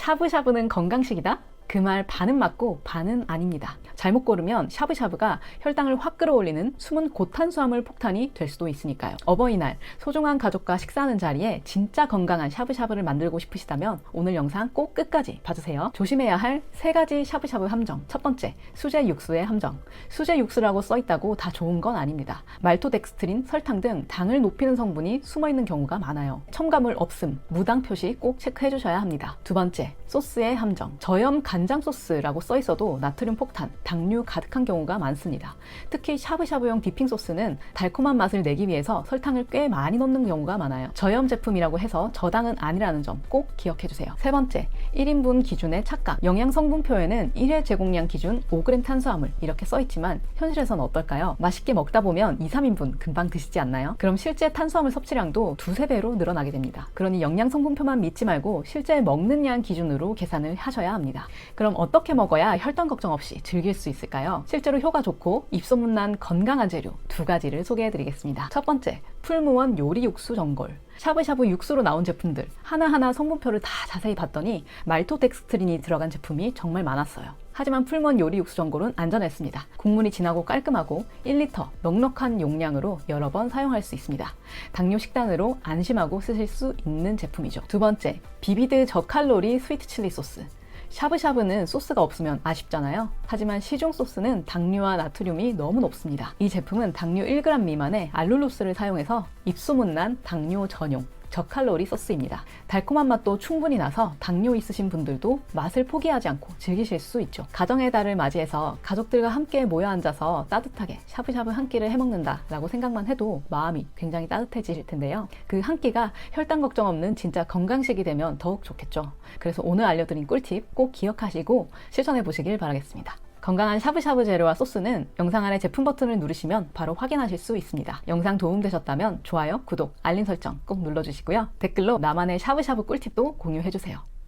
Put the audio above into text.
샤브샤브는 건강식이다? 그 말 반은 맞고 반은 아닙니다. 잘못 고르면 샤브샤브가 혈당을 확 끌어올리는 숨은 고탄수화물 폭탄이 될 수도 있으니까요. 어버이날 소중한 가족과 식사하는 자리에 진짜 건강한 샤브샤브를 만들고 싶으시다면 오늘 영상 꼭 끝까지 봐주세요. 조심해야 할 3가지 샤브샤브 함정. 첫 번째, 수제 육수의 함정. 수제 육수라고 써있다고 다 좋은 건 아닙니다. 말토덱스트린, 설탕 등 당을 높이는 성분이 숨어있는 경우가 많아요. 첨가물 없음, 무당 표시 꼭 체크해 주셔야 합니다. 두 번째, 소스의 함정. 저염 간장 소스라고 써있어도 나트륨 폭탄, 당류 가득한 경우가 많습니다. 특히 샤브샤브용 디핑 소스는 달콤한 맛을 내기 위해서 설탕을 꽤 많이 넣는 경우가 많아요. 저염 제품이라고 해서 저당은 아니라는 점 꼭 기억해 주세요. 세 번째, 1인분 기준의 착각. 영양 성분표에는 1회 제공량 기준 5g 탄수화물 이렇게 써있지만 현실에선 어떨까요? 맛있게 먹다 보면 2, 3인분 금방 드시지 않나요? 그럼 실제 탄수화물 섭취량도 2~3배로 늘어나게 됩니다. 그러니 영양 성분표만 믿지 말고 실제 먹는 양 기준으로 계산을 하셔야 합니다. 그럼 어떻게 먹어야 혈당 걱정 없이 즐길 수 있을까요? 실제로 효과 좋고 입소문난 건강한 재료 2가지를 소개해 드리겠습니다. 첫 번째, 풀무원 요리 육수 전골. 샤브샤브 육수로 나온 제품들 하나하나 성분표를 다 자세히 봤더니 말토덱스트린이 들어간 제품이 정말 많았어요. 하지만 풀무원 요리 육수 전골은 안전했습니다. 국물이 진하고 깔끔하고 1리터 넉넉한 용량으로 여러 번 사용할 수 있습니다. 당뇨 식단으로 안심하고 쓰실 수 있는 제품이죠. 두 번째, 비비드 저칼로리 스위트 칠리 소스. 샤브샤브는 소스가 없으면 아쉽잖아요. 하지만 시중 소스는 당류와 나트륨이 너무 높습니다. 이 제품은 당류 1g 미만의 알룰로스를 사용해서 입소문난 당뇨 전용 저칼로리 소스입니다. 달콤한 맛도 충분히 나서 당뇨 있으신 분들도 맛을 포기하지 않고 즐기실 수 있죠. 가정의 달을 맞이해서 가족들과 함께 모여 앉아서 따뜻하게 샤브샤브 한 끼를 해먹는다 라고 생각만 해도 마음이 굉장히 따뜻해질 텐데요. 그 한 끼가 혈당 걱정 없는 진짜 건강식이 되면 더욱 좋겠죠. 그래서 오늘 알려드린 꿀팁 꼭 기억하시고 실천해 보시길 바라겠습니다. 건강한 샤브샤브 재료와 소스는 영상 아래 제품 버튼을 누르시면 바로 확인하실 수 있습니다. 영상 도움되셨다면 좋아요, 구독, 알림 설정 꼭 눌러주시고요. 댓글로 나만의 샤브샤브 꿀팁도 공유해주세요.